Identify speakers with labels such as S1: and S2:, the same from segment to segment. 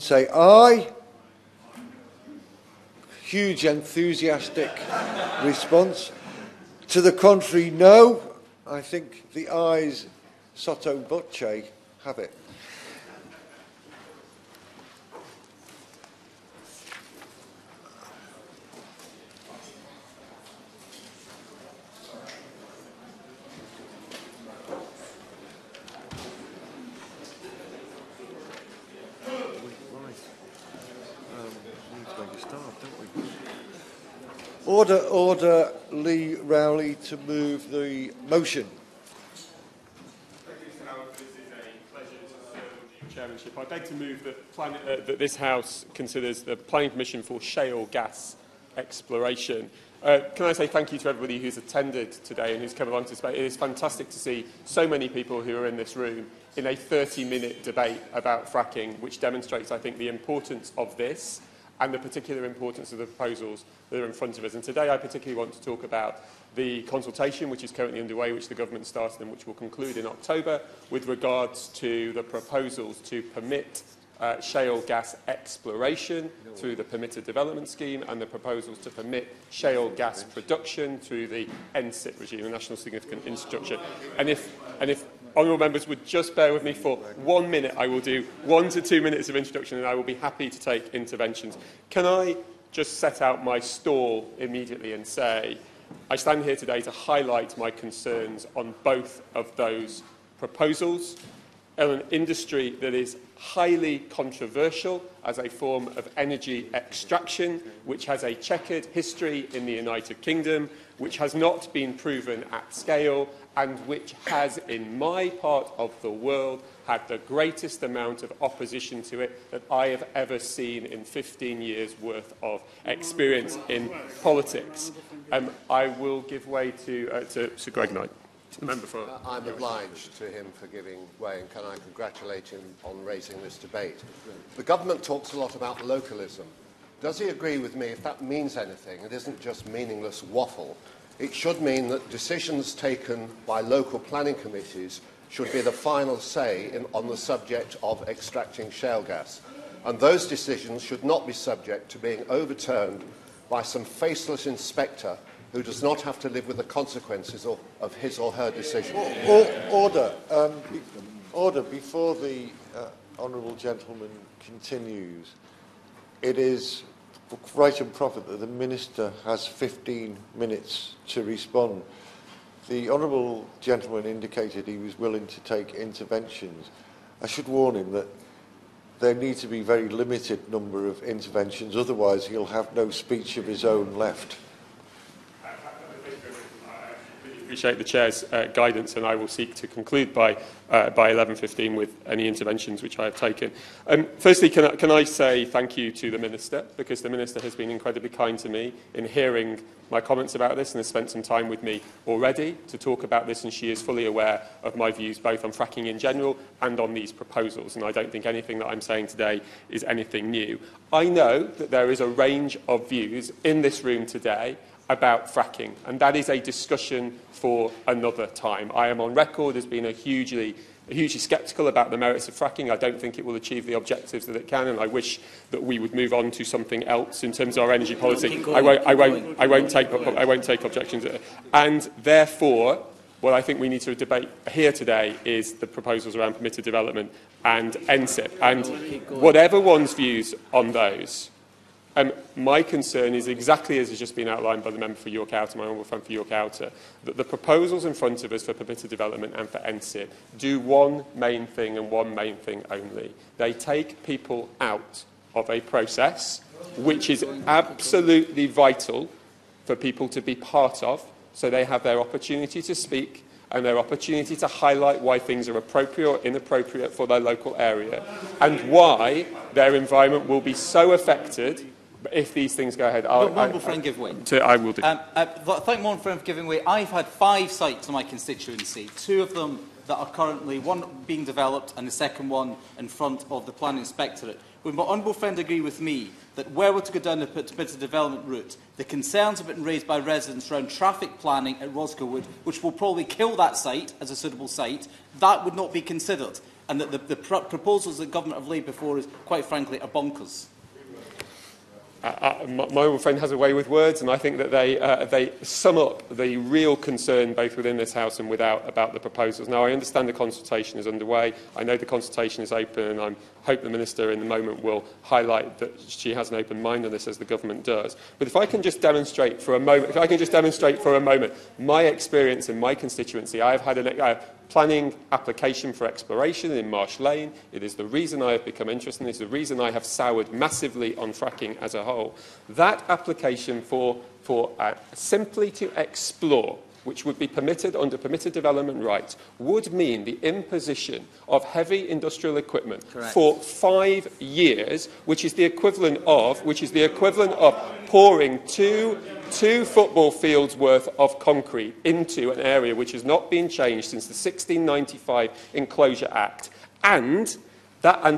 S1: Say aye. Huge enthusiastic response. To the contrary, no. I think the ayes sotto voce have it. Order, Lee Rowley to move the motion.
S2: Thank you, Mr. Howard. This is a pleasure to serve with you, Chairmanship. I beg to move that this House considers the Planning Permission for shale gas exploration. Can I say thank you to everybody who's attended today and who's come along to debate. It is fantastic to see so many people who are in this room in a 30-minute debate about fracking, which demonstrates, I think, the importance of this and the particular importance of the proposals that are in front of us. And today I particularly want to talk about the consultation which is currently underway, which the government started and which will conclude in October, with regards to the proposals to permit shale gas exploration through the permitted development scheme and the proposals to permit shale gas production through the NSIP regime, the National Significant Infrastructure. And if honourable members would just bear with me for 1 minute, I will do 1 to 2 minutes of introduction and I will be happy to take interventions. Can I just set out my stall immediately and say I stand here today to highlight my concerns on both of those proposals, in an industry that is highly controversial as a form of energy extraction, which has a checkered history in the United Kingdom, which has not been proven at scale, and which has, in my part of the world, had the greatest amount of opposition to it that I have ever seen in 15 years' worth of experience in politics. I will give way to Sir Greg Knight.
S3: I'm obliged to him for giving way, and can I congratulate him on raising this debate. The government talks a lot about localism. Does he agree with me, if that means anything, it isn't just meaningless waffle? It should mean that decisions taken by local planning committees should be the final say on the subject of extracting shale gas. And those decisions should not be subject to being overturned by some faceless inspector who does not have to live with the consequences of his or her decision.
S1: Order. Order. Before the honourable gentleman continues, it is right and proper that the Minister has 15 minutes to respond. The honourable gentleman indicated he was willing to take interventions. I should warn him that there need to be a very limited number of interventions, otherwise he'll have no speech of his own left.
S2: I appreciate the Chair's guidance, and I will seek to conclude by 11:15 with any interventions which I have taken. Firstly, can I say thank you to the Minister, because the Minister has been incredibly kind to me in hearing my comments about this and has spent some time with me already to talk about this, and she is fully aware of my views both on fracking in general and on these proposals, and I don't think anything that I'm saying today is anything new. I know that there is a range of views in this room today about fracking, and that is a discussion for another time. I am on record as being hugely sceptical about the merits of fracking. I don't think it will achieve the objectives that it can, and I wish that we would move on to something else in terms of our energy policy. I won't take objections. And therefore, what I think we need to debate here today is the proposals around permitted development and NSIP. And whatever one's views on those, my concern is exactly as has just been outlined by the member for York Outer, my honourable friend for York Outer, that the proposals in front of us for permitted development and for NSIP do one main thing and one main thing only. They take people out of a process which is absolutely vital for people to be part of, so they have their opportunity to speak and their opportunity to highlight why things are appropriate or inappropriate for their local area, and why their environment will be so affected if these things go ahead.
S4: Will my friend give way?
S2: I will do.
S4: Thank my friend for giving way. I've had 5 sites in my constituency, 2 of them that are currently, one being developed and the second one in front of the Planning Inspectorate. Would my honourable friend agree with me that were we to go down the permitted development route, the concerns have been raised by residents around traffic planning at Roscoe Wood, which will probably kill that site as a suitable site, that would not be considered? and that the proposals that government have laid before us, quite frankly, are bonkers.
S2: My old friend has a way with words, and I think that they sum up the real concern, both within this House and without, about the proposals. Now, I understand the consultation is underway. I know the consultation is open, and I hope the Minister in the moment will highlight that she has an open mind on this, as the government does. But if I can just demonstrate for a moment, my experience in my constituency, I have had a planning application for exploration in Marsh Lane. It is the reason I have become interested in this, the reason I have soured massively on fracking as a whole. That application for simply to explore, which would be permitted under permitted development rights, would mean the imposition of heavy industrial equipment for 5 years, which is the equivalent of pouring two football fields worth of concrete into an area which has not been changed since the 1695 Enclosure Act, and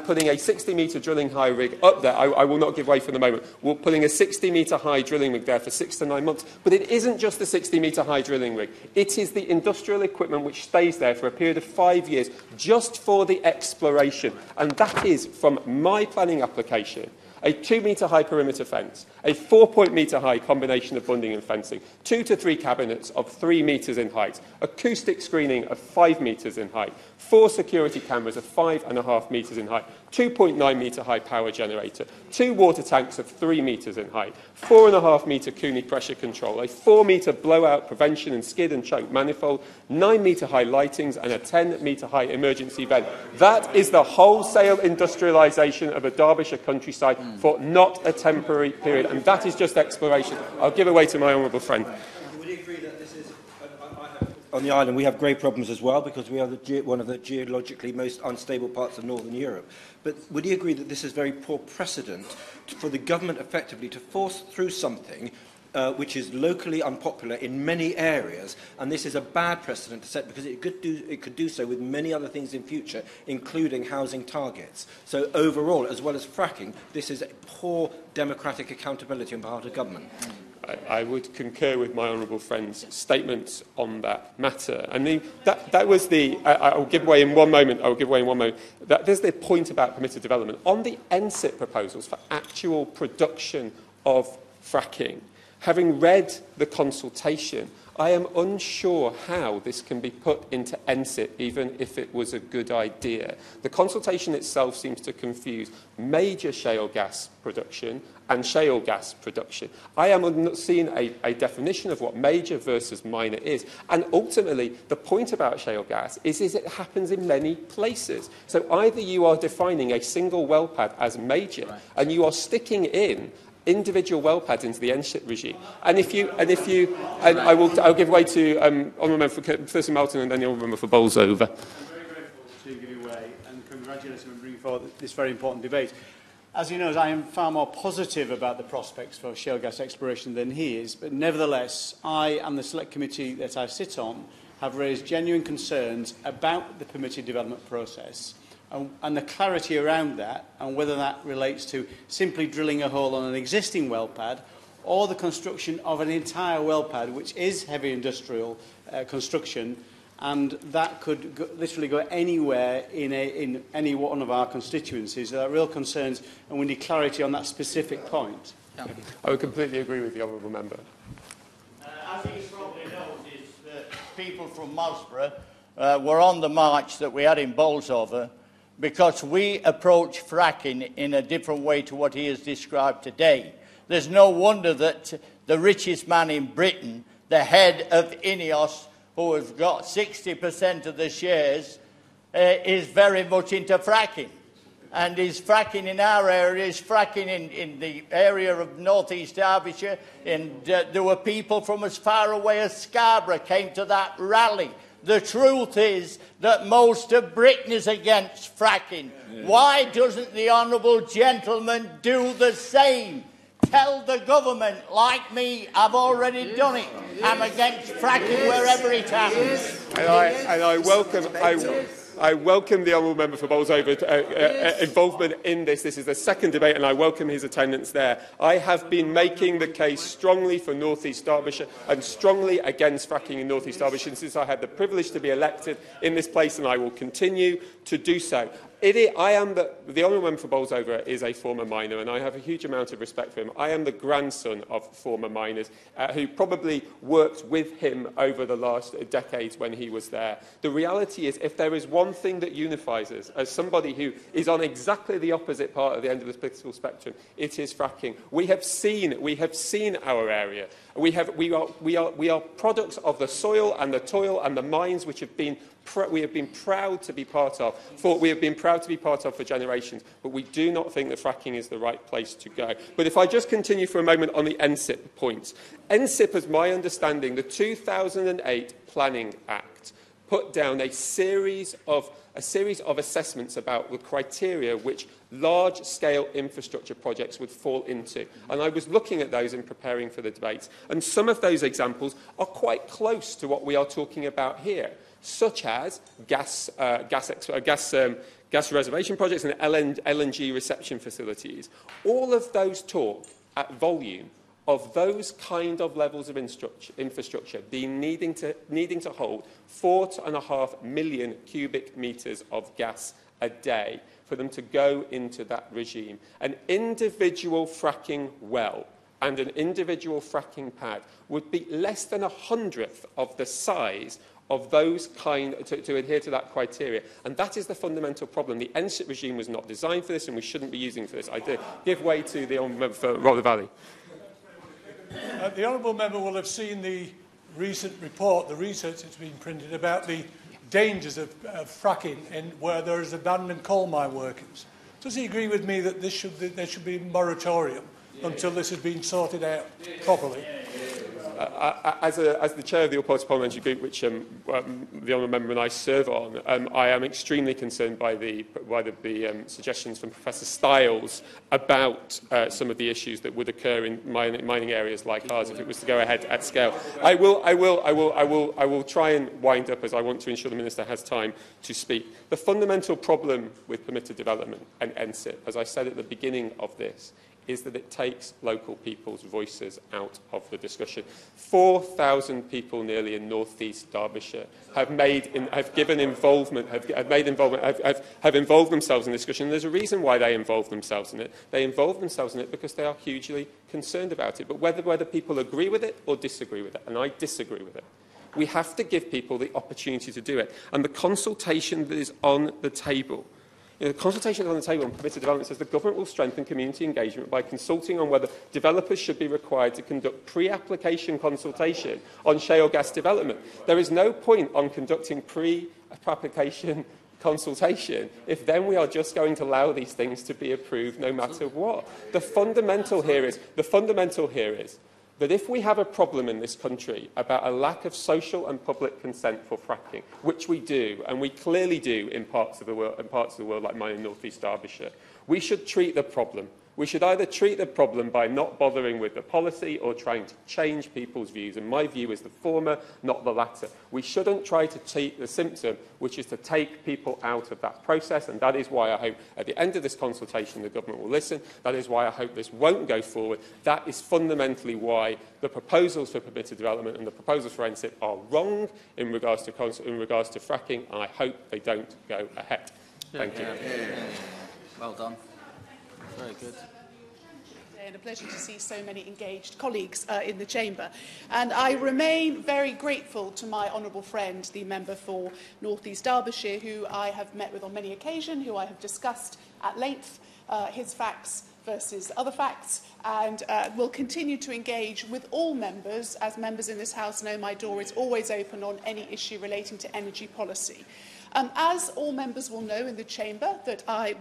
S2: putting a 60-metre drilling high rig up there. I will not give way for the moment. We're putting a 60-metre high drilling rig there for 6 to 9 months. But it isn't just the 60-metre high drilling rig. It is the industrial equipment which stays there for a period of 5 years just for the exploration. And that is, from my planning application, a 2-metre high perimeter fence, a 4-metre high combination of bunding and fencing, 2 to 3 cabinets of 3 metres in height, acoustic screening of 5 metres in height, 4 security cameras of 5.5 metres in height, 2.9-metre high power generator, 2 water tanks of 3 metres in height, 4.5-metre Cooney pressure control, a 4-metre blowout prevention and skid and choke manifold, 9-metre high lightings, and a 10-metre high emergency vent. That is the wholesale industrialisation of a Derbyshire countryside for not a temporary period, and that is just exploration. I'll give away to my honourable friend.
S5: Would you agree that this is... On the island, we have great problems as well, because we are one of the geologically most unstable parts of Northern Europe. But would you agree that this is very poor precedent for the government effectively to force through something which is locally unpopular in many areas, and this is a bad precedent to set, because it could do so with many other things in future, including housing targets. So overall, as well as fracking, this is a poor democratic accountability on behalf of government.
S2: I would concur with my honourable friend's statements on that matter. And that was the... I'll give way in one moment. There's the point about permitted development. On the NSIP proposals for actual production of fracking, having read the consultation, I am unsure how this can be put into NSIP, even if it was a good idea. The consultation itself seems to confuse major shale gas production and shale gas production. I am not seeing a definition of what major versus minor is. And ultimately, the point about shale gas is it happens in many places. So either you are defining a single well pad as major, and you are sticking in individual well pads into the NSIP regime. I'll give way to Honourable Member for Thurston Melton and then the Honourable Member for Bowles over.
S6: I'm very grateful to give you way and congratulate him on bringing forward this very important debate. As he knows, I am far more positive about the prospects for shale gas exploration than he is, but nevertheless, I and the Select Committee that I sit on have raised genuine concerns about the permitted development process and the clarity around that, and whether that relates to simply drilling a hole on an existing well pad or the construction of an entire well pad, which is heavy industrial construction, and that could literally go anywhere in any one of our constituencies. There are real concerns, and we need clarity on that specific point.
S2: Yeah. I would completely agree with the honourable member.
S7: As he probably knows, is that people from Mosborough were on the march that we had in Bolsover, because we approach fracking in a different way to what he has described today. There's no wonder that the richest man in Britain, the head of INEOS, who has got 60% of the shares, is very much into fracking. And is fracking in our area, is fracking in the area of Northeast Derbyshire. And there were people from as far away as Scarborough came to that rally. The truth is that most of Britain is against fracking. Yeah. Why doesn't the honourable gentleman do the same? Tell the government, like me, I've already done it. I'm against fracking wherever it happens.
S2: And I welcome... I welcome the honourable member for Bolsover's involvement in this. This is the second debate, and I welcome his attendance there. I have been making the case strongly for Northeast Derbyshire and strongly against fracking in Northeast Derbyshire since I had the privilege to be elected in this place, and I will continue to do so. The honourable member for Bolsover is a former miner, and I have a huge amount of respect for him. I am the grandson of former miners who probably worked with him over the last decades when he was there. The reality is, if there is one thing that unifies us, as somebody who is on exactly the opposite part of the end of the political spectrum, it is fracking. We have seen our area. We are products of the soil and the toil and the mines which we have been proud to be part of. For generations, but we do not think that fracking is the right place to go. But if I just continue for a moment on the NSIP points, NSIP, as my understanding, the 2008 Planning Act put down a series of assessments about the criteria which large-scale infrastructure projects would fall into. And I was looking at those in preparing for the debates, and some of those examples are quite close to what we are talking about here, such as gas reservation projects and LNG reception facilities. All of those talk at volume of those kind of levels of infrastructure needing to hold 4.5 million cubic metres of gas a day for them to go into that regime. An individual fracking well and an individual fracking pad would be less than 1/100th of the size of those to adhere to that criteria. And that is the fundamental problem. The NSIP regime was not designed for this, and we shouldn't be using it for this. I do give way to the honourable member for Rowley Valley.
S8: The honourable member will have seen the recent report, the research that's been printed about the dangers of fracking where there is abandoned coal mine workings. Does he agree with me that there should be a moratorium until this has been sorted out properly?
S2: As the chair of the All-Party Parliamentary Group, which the honourable member and I serve on, I am extremely concerned by the suggestions from Professor Stiles about some of the issues that would occur in mining areas like ours if it was to go ahead at scale. I will try and wind up, as I want to ensure the Minister has time to speak. The fundamental problem with permitted development and NSIP, as I said at the beginning of this, is that it takes local people's voices out of the discussion. 4,000 people nearly in Northeast Derbyshire have involved themselves in the discussion. And there's a reason why they involve themselves in it. They involve themselves in it because they are hugely concerned about it. But whether people agree with it or disagree with it, and I disagree with it, we have to give people the opportunity to do it. And the consultation that is on the table, the consultation on the table on permitted development says the government will strengthen community engagement by consulting on whether developers should be required to conduct pre-application consultation on shale gas development. There is no point on conducting pre-application consultation if then we are just going to allow these things to be approved no matter what. The fundamental here is that if we have a problem in this country about a lack of social and public consent for fracking, which we do, and we clearly do in parts of the world like mine in Northeast Derbyshire, we should treat the problem. We should either treat the problem by not bothering with the policy or trying to change people's views. And my view is the former, not the latter. We shouldn't try to treat the symptom, which is to take people out of that process. And that is why I hope at the end of this consultation the government will listen. That is why I hope this won't go forward. That is fundamentally why the proposals for permitted development and the proposals for NSIP are wrong in regards to fracking. And I hope they don't go ahead. Thank you.
S4: Well done. Very good.
S9: And a pleasure to see so many engaged colleagues in the chamber. And I remain very grateful to my honourable friend, the member for Northeast Derbyshire, who I have met with on many occasions, who I have discussed at length his facts versus other facts, and will continue to engage with all members. As members in this House know, my door is always open on any issue relating to energy policy. As all members will know in the chamber,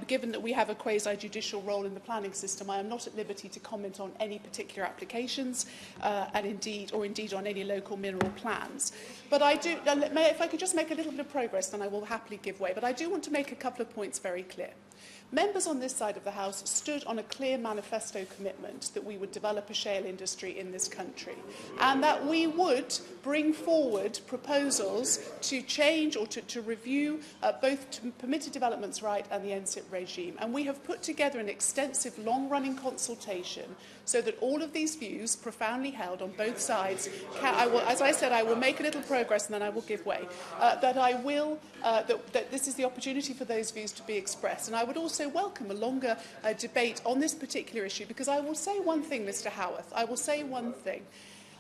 S9: given that we have a quasi-judicial role in the planning system, I am not at liberty to comment on any particular applications, and indeed on any local mineral plans. But I do, if I could just make a little bit of progress, then I will happily give way. But I do want to make a couple of points very clear. Members on this side of the House stood on a clear manifesto commitment that we would develop a shale industry in this country and that we would bring forward proposals to change or to review both permitted developments right and the NSIP regime. And we have put together an extensive long-running consultation so that all of these views, profoundly held on both sides, as I said, I will make a little progress and then I will give way, that this is the opportunity for those views to be expressed. And I would also welcome a longer debate on this particular issue, because I will say one thing, Mr. Howarth, I will say one thing.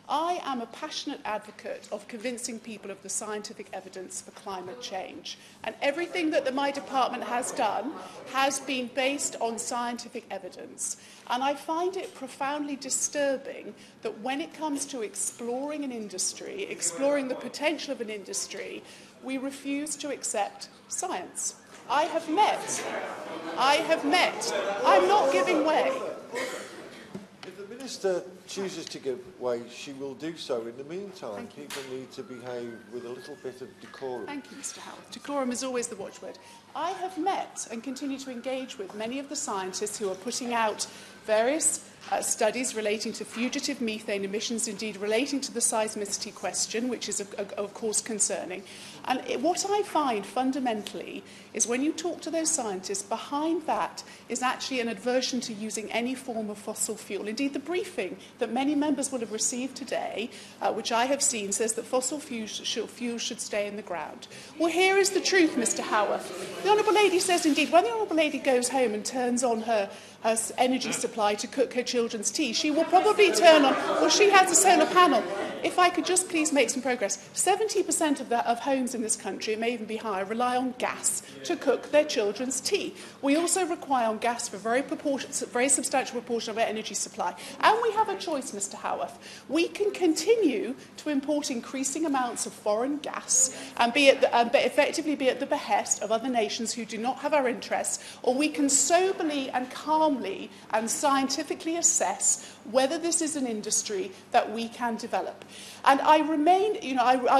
S9: I am a passionate advocate of convincing people of the scientific evidence for climate change. And everything that my department has done has been based on scientific evidence. And I find it profoundly disturbing that when it comes to exploring an industry, exploring the potential of an industry, we refuse to accept science. I have met. I'm not giving way.
S1: If the Minister chooses to give way, she will do so. In the meantime, people need to behave with a little bit of decorum.
S9: Thank you, Mr. Howarth. Decorum is always the watchword. I have met and continue to engage with many of the scientists who are putting out various studies relating to fugitive methane emissions, indeed relating to the seismicity question, which is, of course, concerning. And what I find fundamentally is when you talk to those scientists, behind that is actually an aversion to using any form of fossil fuel. Indeed, the briefing that many members will have received today, which I have seen, says that fossil fuels should stay in the ground. Well, here is the truth, Mr. Howarth. The Honourable Lady says, indeed, when the Honourable Lady goes home and turns on her energy supply to cook her children's tea, she will probably turn on, well, she has a solar panel. If I could just please make some progress. 70% of homes in this country, it may even be higher, rely on gas to cook their children's tea. We also rely on gas for a very substantial proportion of our energy supply. And we have a choice, Mr. Howarth. We can continue to import increasing amounts of foreign gas and effectively be at the behest of other nations who do not have our interests, or we can soberly and calmly and scientifically assess whether this is an industry that we can develop. And I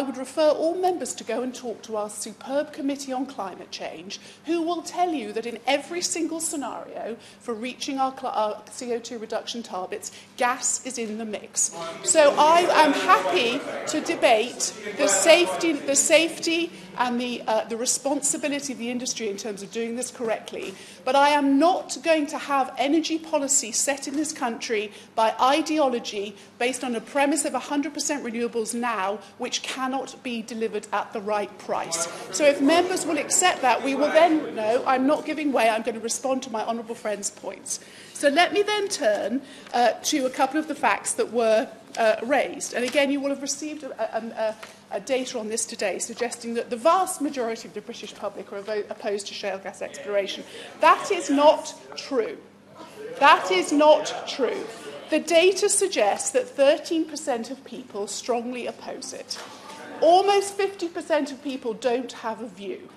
S9: would refer all members to go and talk to our superb Committee on Climate Change, who will tell you that in every single scenario for reaching our CO2 reduction targets, gas is in the mix. So I am happy to debate the safety and the responsibility of the industry in terms of doing this correctly. But I am not going to have energy policy set in this country by ideology based on a premise of 100% renewables now, which cannot be delivered at the right price. So if members will accept that, we will then... No, I'm not giving way. I'm going to respond to my honourable friend's points. So let me then turn to a couple of the facts that were raised. And again, you will have received data on this today suggesting that the vast majority of the British public are opposed to shale gas exploration. That is not true. That is not true. The data suggests that 13% of people strongly oppose it. Almost 50% of people don't have a view.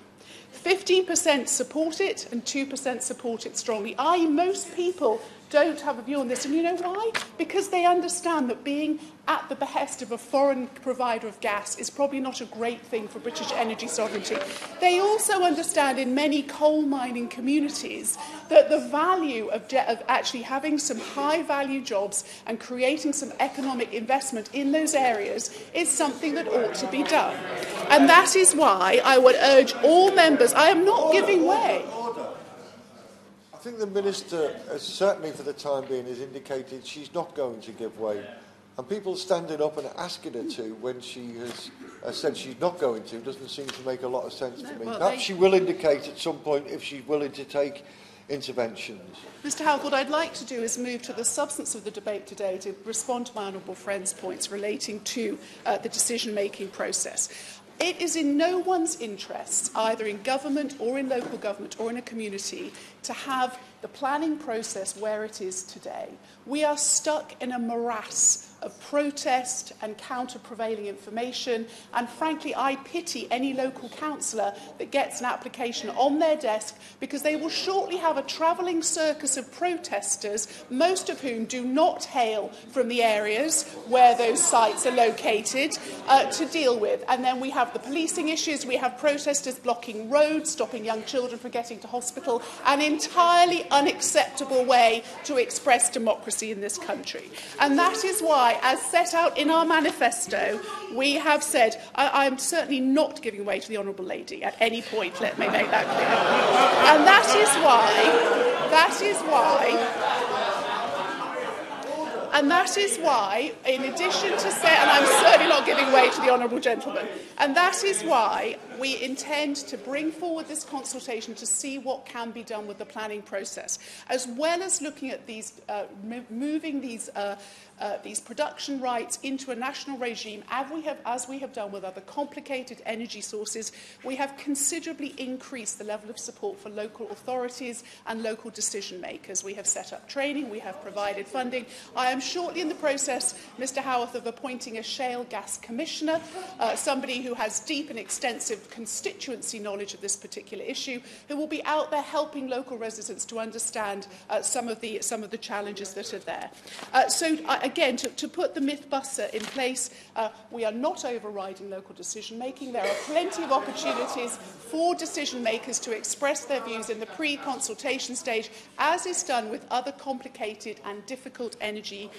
S9: 15% support it and 2% support it strongly. I.e., most people don't have a view on this. And you know why? Because they understand that being at the behest of a foreign provider of gas is probably not a great thing for British energy sovereignty. They also understand in many coal mining communities that the value of actually having some high-value jobs and creating some economic investment in those areas is something that ought to be done. And that is why I would urge all members... I am not giving way.
S1: I think the Minister, certainly for the time being, has indicated she's not going to give way. And people standing up and asking her to when she has said she's not going to doesn't seem to make a lot of sense to me. Perhaps she will indicate at some point if she's willing to take interventions.
S9: Mr Howarth, what I'd like to do is move to the substance of the debate today to respond to my honourable friend's points relating to the decision-making process. It is in no one's interests, either in government or in local government or in a community, to have the planning process where it is today, we are stuck in a morass of protest and counter-prevailing information, and frankly I pity any local councillor that gets an application on their desk, because they will shortly have a travelling circus of protesters, most of whom do not hail from the areas where those sites are located, to deal with. And then we have the policing issues, we have protesters blocking roads, stopping young children from getting to hospital, an entirely unacceptable way to express democracy in this country. And that is why, as set out in our manifesto, we have said, I'm certainly not giving way to the Honourable Lady at any point, let me make that clear. And that is why, in addition to say, and I'm certainly not giving way to the Honourable Gentleman, and that is why we intend to bring forward this consultation to see what can be done with the planning process, as well as looking at these, moving these production rights into a national regime, as we have done with other complicated energy sources. We have considerably increased the level of support for local authorities and local decision makers. We have set up training, we have provided funding. I am shortly in the process, Mr Howarth, of appointing a shale gas commissioner, somebody who has deep and extensive constituency knowledge of this particular issue, who will be out there helping local residents to understand some of the challenges that are there. Again, to put the myth-buster in place, we are not overriding local decision-making. There are plenty of opportunities for decision-makers to express their views in the pre-consultation stage, as is done with other complicated and difficult energy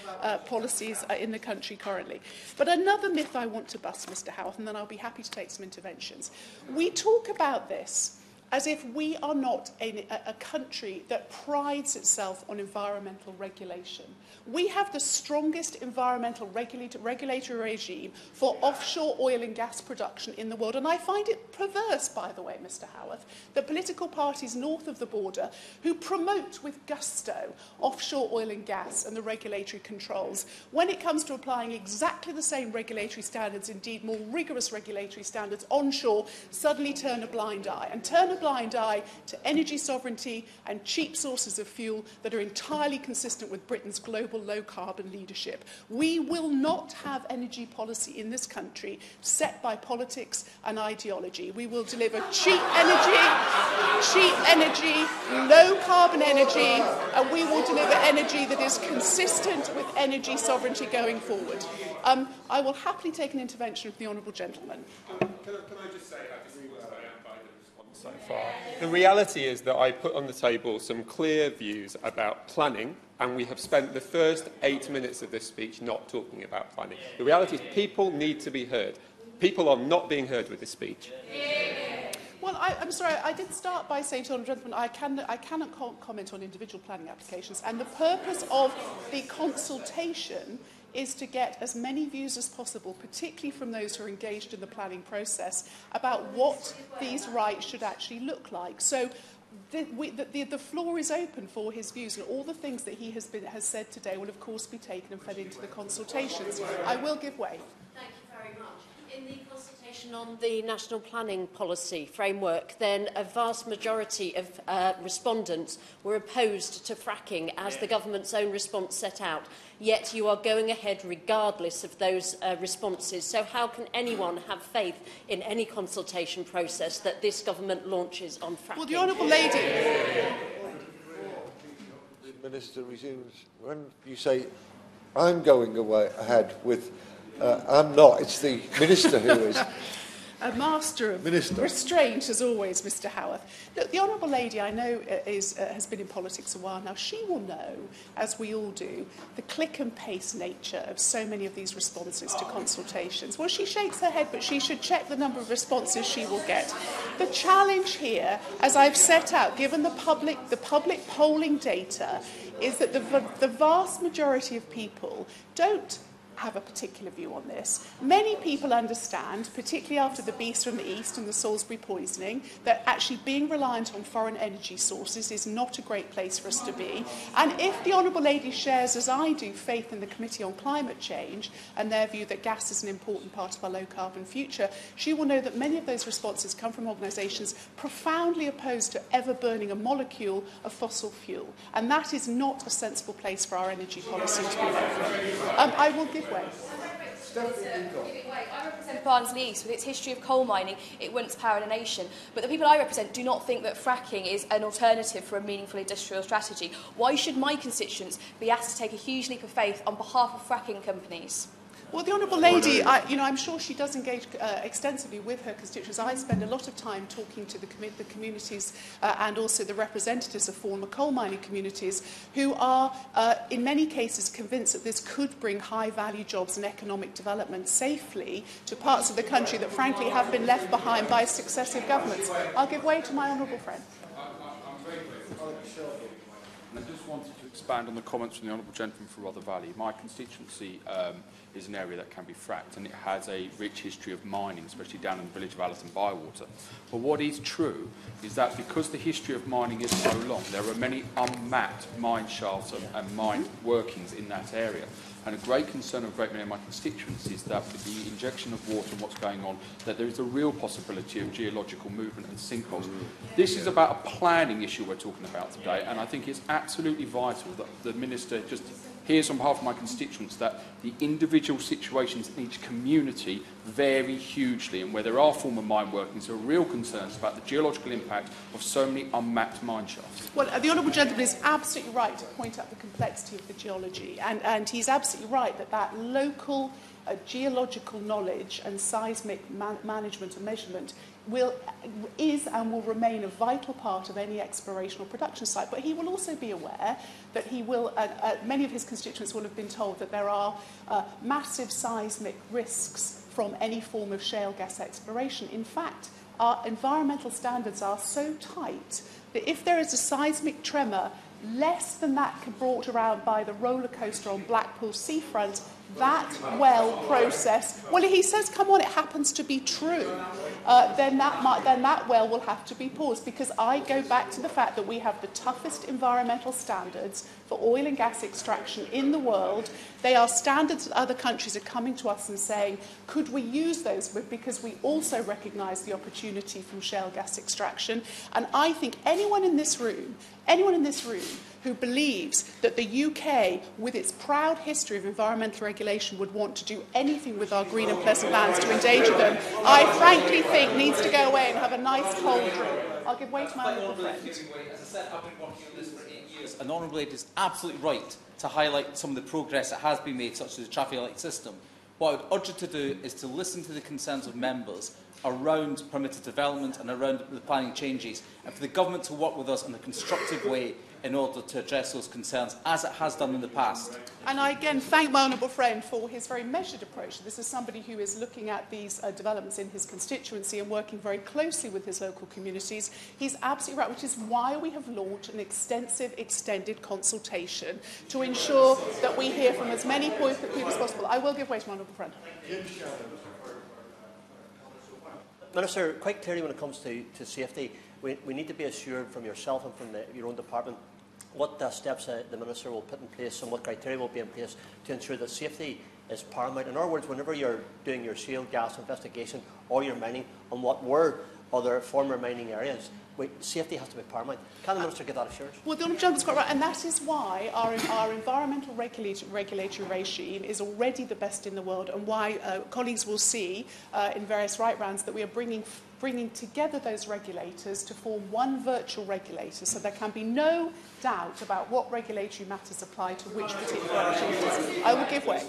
S9: policies in the country currently. But another myth I want to bust, Mr Howarth, and then I'll be happy to take some interventions. We talk about this as if we are not a country that prides itself on environmental regulation. We have the strongest environmental regulatory regime for offshore oil and gas production in the world, and I find it perverse, by the way, Mr Howarth, that political parties north of the border who promote with gusto offshore oil and gas and the regulatory controls, when it comes to applying exactly the same regulatory standards, indeed more rigorous regulatory standards onshore, suddenly turn a blind eye. And turn a blind eye to energy sovereignty and cheap sources of fuel that are entirely consistent with Britain's global low-carbon leadership. We will not have energy policy in this country set by politics and ideology. We will deliver cheap energy, low-carbon energy, and we will deliver energy that is consistent with energy sovereignty going forward. I will happily take an intervention from the Honourable Gentleman.
S2: Can I just say I disagree with the response so far? The reality is that I put on the table some clear views about planning, and we have spent the first 8 minutes of this speech not talking about planning. The reality is people need to be heard. People are not being heard with this speech.
S9: Well, I'm sorry, I did start by saying to the Honourable Gentleman, I cannot comment on individual planning applications, and the purpose of the consultation is to get as many views as possible, particularly from those who are engaged in the planning process, about what these rights should actually look like. So the floor is open for his views, and all the things that he has said today will, of course, be taken and fed into the consultations. I will give way.
S10: Thank you very much. In the consultation on the National Planning Policy Framework, then a vast majority of respondents were opposed to fracking, as the government's own response set out. Yet you are going ahead regardless of those responses. So how can anyone have faith in any consultation process that this government launches on fracking?
S9: Well, the Honourable Lady...
S1: The Minister resumes. When you say, I'm going ahead with... I'm not, it's the Minister who is.
S9: A master of restraint, as always, Mr Howarth. Look, the Honourable Lady, I know, has been in politics a while now. She will know, as we all do, the click and paste nature of so many of these responses to consultations. Well, she shakes her head, but she should check the number of responses she will get. The challenge here, as I've set out, given the public polling data, is that the vast majority of people don't have a particular view on this. Many people understand, particularly after the beast from the east and the Salisbury poisoning, that actually being reliant on foreign energy sources is not a great place for us to be. And if the Honourable Lady shares, as I do, faith in the Committee on Climate Change and their view that gas is an important part of our low-carbon future, she will know that many of those responses come from organisations profoundly opposed to ever burning a molecule of fossil fuel. And that is not a sensible place for our energy policy to be left. I will give way.
S11: I represent Barnsley East. With its history of coal mining, it once powered a nation. But the people I represent do not think that fracking is an alternative for a meaningful industrial strategy. Why should my constituents be asked to take a huge leap of faith on behalf of fracking companies?
S9: Well, the Honourable Lady, I'm sure she does engage extensively with her constituents. I spend a lot of time talking to the communities and also the representatives of former coal mining communities who are, in many cases, convinced that this could bring high-value jobs and economic development safely to parts of the country that, frankly, have been left behind by successive governments. I'll give way to my honourable friend.
S12: I just wanted to expand on the comments from the Honourable Gentleman for Rother Valley. My constituency is an area that can be fracked, and it has a rich history of mining, especially down in the village of Allerton Bywater. But what is true is that because the history of mining is so long, there are many unmapped mine shafts and mine workings in that area. And a great concern of a great many of my constituents is that with the injection of water and what's going on, that there is a real possibility of geological movement and sinkholes. This is about a planning issue we're talking about today, and I think it's absolutely vital that the Minister just hears on behalf of my constituents that the individual situations in each community vary hugely, and where there are former mine workings, there are real concerns about the geological impact of so many unmapped mine shafts.
S9: Well, the Honourable Gentleman is absolutely right to point out the complexity of the geology, and he's absolutely right that local geological knowledge and seismic management and measurement is and will remain a vital part of any exploration or production site. But he will also be aware that many of his constituents will have been told that there are massive seismic risks from any form of shale gas exploration. In fact, our environmental standards are so tight that if there is a seismic tremor less than that brought around by the roller coaster on Blackpool seafront, that well process, well, he says, come on, it happens to be true, then that well will have to be paused, because I go back to the fact that we have the toughest environmental standards for oil and gas extraction in the world. They are standards that other countries are coming to us and saying, could we use those? Because we also recognise the opportunity from shale gas extraction. And I think anyone in this room who believes that the UK, with its proud history of environmental regulation, would want to do anything with our green and pleasant lands to endanger them, I frankly think needs to go away and have a nice cold drink. I'll give way to my honourable friend.
S4: As I said, I've been working on this for 8 years, and the Honourable Lady is absolutely right to highlight some of the progress that has been made, such as the traffic light system. What I would urge you to do is to listen to the concerns of members around permitted development and around the planning changes, and for the government to work with us in a constructive way in order to address those concerns, as it has done in the past.
S9: And I again thank my honourable friend for his very measured approach. This is somebody who is looking at these developments in his constituency and working very closely with his local communities. He's absolutely right, which is why we have launched an extensive, extended consultation to ensure that we hear from as many people as possible. I will give way to my honourable friend.
S13: Minister, quite clearly when it comes to safety, we need to be assured from yourself and from your own department what steps the Minister will put in place and what criteria will be in place to ensure that safety is paramount. In other words, whenever you're doing your shale gas investigation or your mining on what were other former mining areas, safety has to be paramount. Can the Minister get that assurance?
S9: Well, the Honourable Gentleman's quite right, and that is why our environmental regulatory regime is already the best in the world, and why colleagues will see in various right rounds that we are bringing together those regulators to form one virtual regulator, so there can be no doubt about what regulatory matters apply to which particular opportunities. I will give way.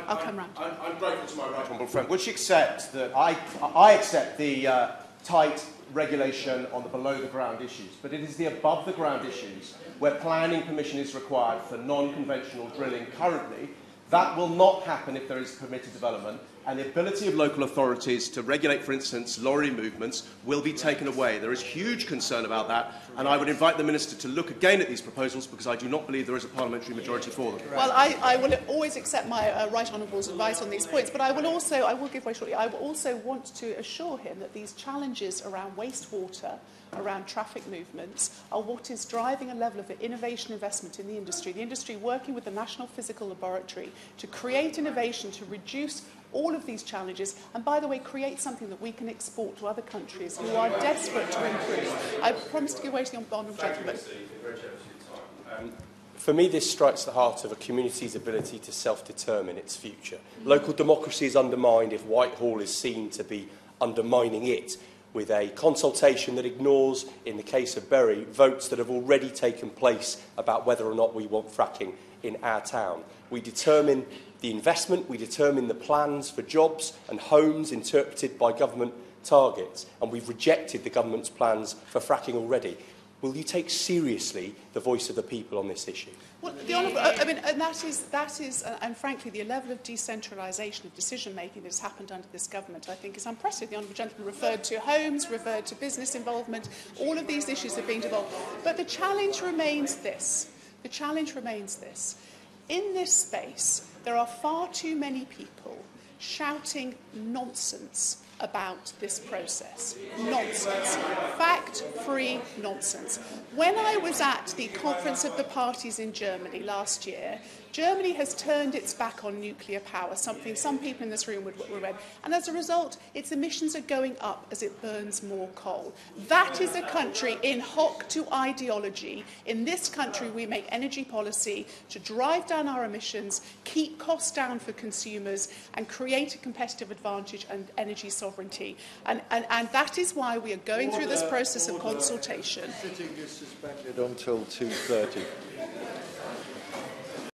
S9: I'll come round.
S14: I'm grateful to my right honourable friend. Would she accept that I accept the tight regulation on the below-the-ground issues, but it is the above-the-ground issues where planning permission is required for non-conventional drilling currently. That will not happen if there is permitted development. and the ability of local authorities to regulate, for instance, lorry movements will be taken away. There is huge concern about that, and I would invite the Minister to look again at these proposals because I do not believe there is a parliamentary majority for them.
S9: Well, I will always accept my Right Honourable's advice on these points, but I will give way shortly, I will also want to assure him that these challenges around wastewater, around traffic movements, are what is driving a level of innovation investment in the industry working with the National Physical Laboratory to create innovation to reduce all of these challenges, and by the way, create something that we can export to other countries who are desperate to improve. I promise to give way to the honourable gentleman.
S15: For me, this strikes the heart of a community's ability to self-determine its future. Local democracy is undermined if Whitehall is seen to be undermining it, with a consultation that ignores, in the case of Bury, votes that have already taken place about whether or not we want fracking in our town. We determine the investment, we determine the plans for jobs and homes interpreted by government targets, and we've rejected the government's plans for fracking already. Will you take seriously the voice of the people on this issue?
S9: Well, and that is, and frankly, the level of decentralisation of decision-making that has happened under this government, I think, is unprecedented. The honourable gentleman referred to homes, referred to business involvement. All of these issues are being devolved. But the challenge remains this. The challenge remains this. In this space, there are far too many people shouting nonsense about this process. Nonsense. Fact-free nonsense. When I was at the Conference of the Parties in Germany last year, Germany has turned its back on nuclear power, something some people in this room would read, and as a result, its emissions are going up as it burns more coal. That is a country in hock to ideology. In this country, we make energy policy to drive down our emissions, keep costs down for consumers, and create a competitive advantage and energy sovereignty. And that is why we are going through this process of consultation.
S1: Sitting is suspended until 2:30.